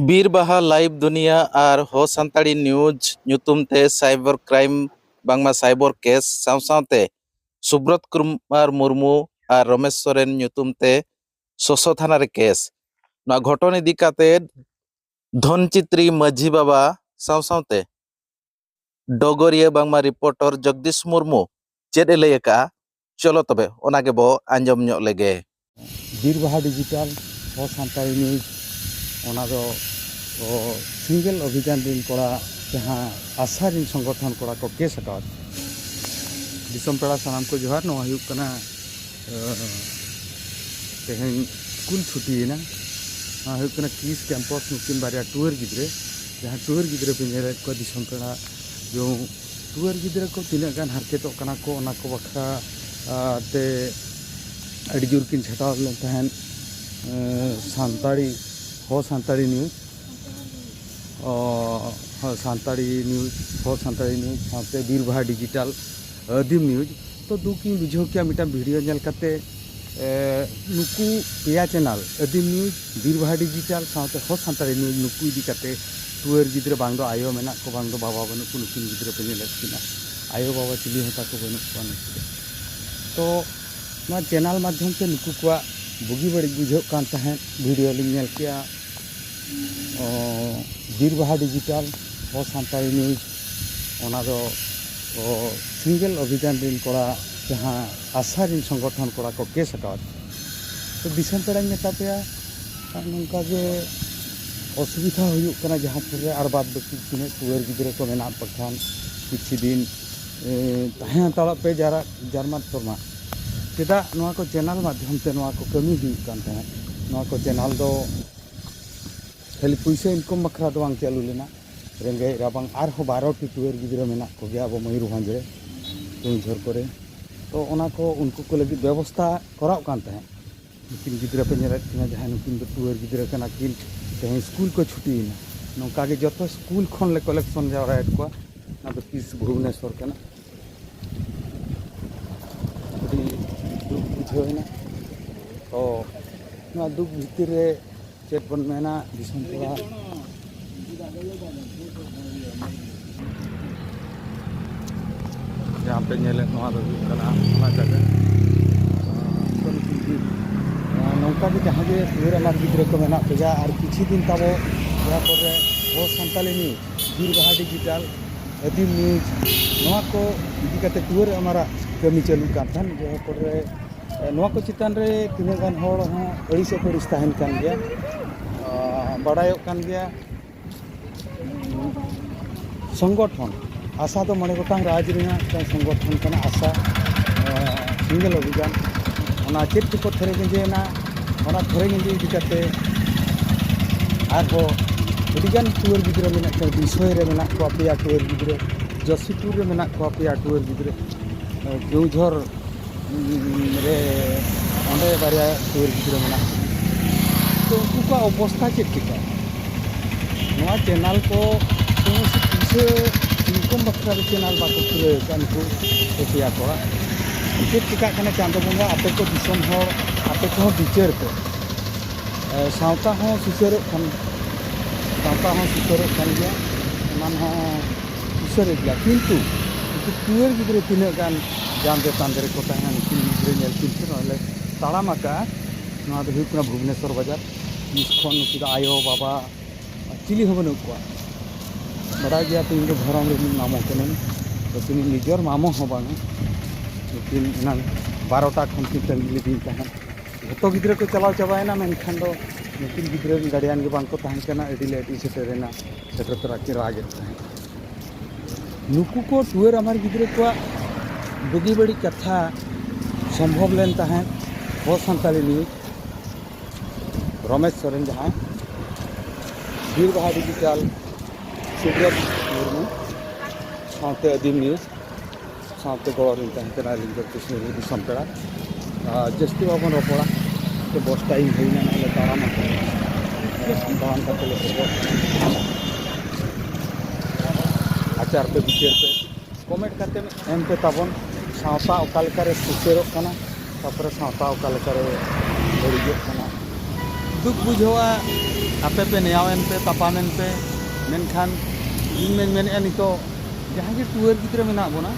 बीरबाहा live दुनिया और हो सांताड़ी न्यूज ᱧᱩᱛᱩᱢᱛᱮ साइबर क्राइम बांगमा साइबर केस सावसावते सुब्रत कुमार मुर्मू और रमेश सोरेन ᱧᱩᱛᱩᱢᱛᱮ सोसो थाना रे केस ना घटन इदी काते धनचित्री माझी बाबा सावसावते डोगरिया बांगमा रिपोर्टर जगदीश मुर्मू चेद लय का चलो तबे ओनागे बो आंजम ᱧᱚᱜ लेगे बीरबाहा डिजिटल हो सांताड़ी न्यूज ओना दो सिंगल अभियान दिन कोड़ा जहाँ आशा दिन संगठन कोड़ा को केस हटावत दिसम पेड़ा सानाम को जोहार नो हुयुग कना तेहें स्कूल छुट्टी ना हुयुग कना किस कैंपस नुकिन बारिया टूर गिद्रे जहाँ टूर गिद्रे पे नेरे को दिसम पेड़ा जो टूर गिद्रे को तीना गान हरकत कना को ओना को बखरा ते अड़ी जोर किन छटाव लेन तहन सांताड़ी हो सांताड़ी न्यूज सांताड़ी न्यूज हो सांताड़ी न्यूज साथे बीरबाहा डिजिटल आदिम न्यूज तो दुकी बुझो क्या मिटा वीडियो नेल कते नुकु पेया चैनल आदिम न्यूज बीरबाहा डिजिटल साथे हो सांताड़ी न्यूज नुकु इदी कते टुअर गिद्रे बांग दो आयो मेना को बांग दो बाबा बनु को नुकिन गिद्रे पे नेलकिना आयो बाबा चिली होता को बनु को नुकिन तो ना चैनल माध्यम से नुकु को बुगी बड़ी बुझो कान तहन वीडियो लिंग नेल किया बीरबाहा डिजिटल हो सांताड़ी न्यूज ओना दो सिंगल अभियान दिन कोड़ा जहाँ आशा दिन संगठन कोड़ा को केस हटावत तो दिसम पेड़ा मेता पे नौका जे असुविधा हुयुग कना जहाँ पर आर बाद बाकी तीन टुअर गिद्रे को मेना पखान किछि दिन तहे ताला पे जारा जर्मन फरमा चेदा नोआ को चैनल माध्यम से नोआ को कमी हुयुग कान तहे नोआ को चैनल दो खाली पैसा इनकम बखरा दो आंग चालू लेना रेंगे राबांग आर हो 12 टी टुअर गिद्रे मेना को गया अब मयूरभंज रे केउझर करे तो ओना को उनको को लगी व्यवस्था कराव कान तहे लेकिन गिद्रे पे नेले तिना जहां नुकिन दो टुअर गिद्रे कना किन तेहे स्कूल को छुट्टी ना नौका के जतो स्कूल खन ले कलेक्शन जावरा को ना तो किस भुवनेश्वर कना अभी दुख बुझो ना तो ना दुख भीतर रे चेत बन मेना दिसम पूरा जहाँ पे नेले नोआ दो कना ओना जगह नौका के जहाँ जे टुअर अमार गिद्रे को मेना पे जा और किछि दिन ताबो जहाँ पर हो सांताड़ी न्यूज बीरबाहा डिजिटल आदिम न्यूज नोआ को इदी कते टुअर अमारा कमी चालू कान थान जहाँ पर नोआ को चितान रे तीना गान होड़ हो अड़िस अड़िस तहन कान गया बड़ायो कान गया संगठन आशा तो मणे गोटांग राज रेना संगठन कना आशा सिंगल अभियान ओना चेत को थरे गेजेना ओना थरे गेजे इदी कते आरो अडिगान टुअर गिद्रे मेना को विषय रे मेना को पेया टुअर गिद्रे जसीपुर रे मेना को पेया टुअर गिद्रे केउझर रे ओंडे बारिया टुअर गिद्रे मेना तो उनको का अवस्था चेक टिका नोआ चैनल को किसी इनकम बखरा चैनल बाको पूरे कान को पेया को चेक टिका कने चांदो बंगा आपे को दिसम हो आपे को विचार पे सावता हो सुसर खान सावता हो सुसर खान गया मान हो सुसर गया किंतु टुअर गिद्रे तीना गान जान दे तांदरे को तहन किन गिद्रे नेल किन नले ताड़ामाका नोआ दो हुयुग कना भुवनेश्वर बाजार इसखन नुकिदा आयो बाबा चिली हो बनु को बड़ा गया तो इनके धरम रे मामो कने तो तिनी निजर मामो हो बांग लेकिन ना 12टा खन की तंगली दिन तहन जतो गिद्रे को चलाव चाबायना मेनखान दो नुकिन गिद्रे गाड़ियान के बांग को तहन कना एडी लेटी सेटरेना सेटर तरा की रागे नुकु को टुअर अमार गिद्रे को बुगी बड़ी कथा संभव लेन तहन हो सांताड़ी न्यूज रमेश सोरेन जहाँ बीरबाहा डिजिटल सुब्रत मुर्मू साथे आदिम न्यूज साथे गड़ोरिन तहना लिंगर कृष्ण दिसम पेड़ा जस्ती बाबन रपड़ा तो बस टाइम होना ना ताड़ाम दान का आचार पे विचार पे कमेंट करते एम पे ताबन सावता ओका लेकारे सुसेरो कना तापर सावता ओका लेकारे बड़िजो कना दुख बुझवा आपे पे नेयावेन पे तापामेन पे मेनखान इन में मेने नितो जहाँ के टूर गिद्रे में ना बोना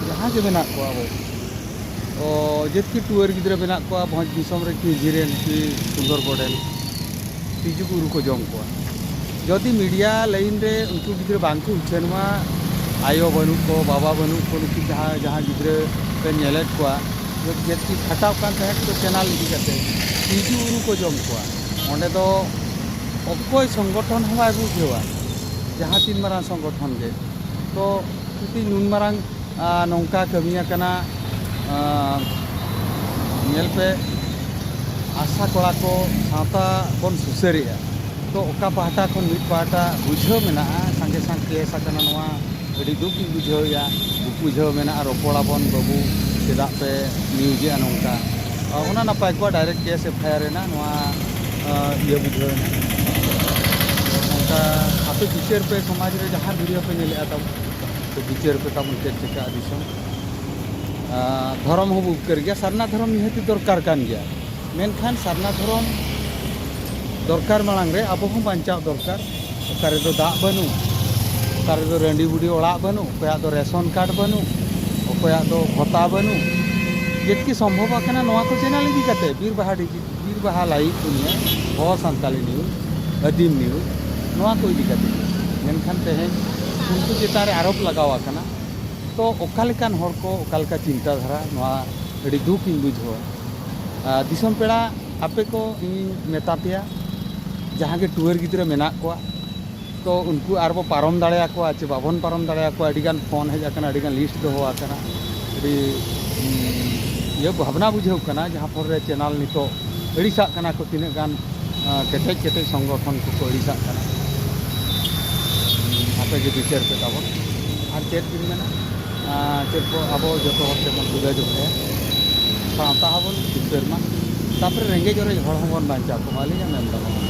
जहाँ के मेना को अब जितकी टूर गिद्रे में ना को भोज दिसम रे की जिरेन की सुंदर बॉडल तीजू गुरु को जम को जदि मीडिया लाइन रे उनको गिद्रे बांको उछेनमा आयो बनू को बाबा बनू को उनकी जहाँ जहाँ गिद्रे पे नेलेट को जितकी खटाव कान तहत तो चैनल इदी करते तीजू गुरु को जम को ओंडे तो अकोय संगठन हम आगू बुझेवा जहाँ तीन मारा संगठन के तो किसी नुन मारा नौका कमिया कना नेल पे आशा कड़ा को साता बन सुसरिया तो ओका पहाटा खन मिट पहाटा बुझाव मेना संगे संग केस आकना नवा अड़ी दुख बुझाव या बुझाव मेना रोपड़ा बन बाबू चेदा पे न्यूजे नौका ओना नपाय को डायरेक्ट केस एफआईआर ना नवा ये बुझाव ना नौका आपे विचार पे समाज रे जहाँ वीडियो पे नेले तब तो विचार पे तब चेक चिका दिसम धर्म हो उपकर गया सारना धर्म निहती दरकार कान गया मेनखान सारना धर्म दरकार मांग रे अब हम बांचाव दरकार ओकारे दो दा बनू ओकारे दो रंडी बुडी ओड़ा बनू ओकया दो रेशन कार्ड बनू ओकया दो भत्ता बनू जितकी संभव आकना नवा को चैनल इदी कते बीर बाहा लाइव दुनिया हो संताली न्यूज आदिम न्यूज नवा को इदी कते मेनखान तेहें उनको चेतान रे आरोप लगाव आकना तो ओकालेकान हर को ओकालेका चिंता धारा नवा अड़ी दुख इन बुझावा दिसम पेड़ा आपे को मेता पेया जहाँ के टूर गिद्रे मेना को तो उनको आरबो पारम दाड़े को चे बाबन पारम दाड़े को अड़ीगान फोन हेज आकना अड़ीगान लिस्ट दो आकना अड़ी ये भावना बुझाव कना जहाँ पर रे चैनल नितो अड़ीसा कना को तीन गान केटेज केटेज संगठन को अड़ीसा कना आपे के विचार पे ताबो और चेक दिन में चेक को अब जो बन बुझा जोखे सावता हबन विचार मा तापर रेंगे जोरे हड़ हबन बांचा को माली मेन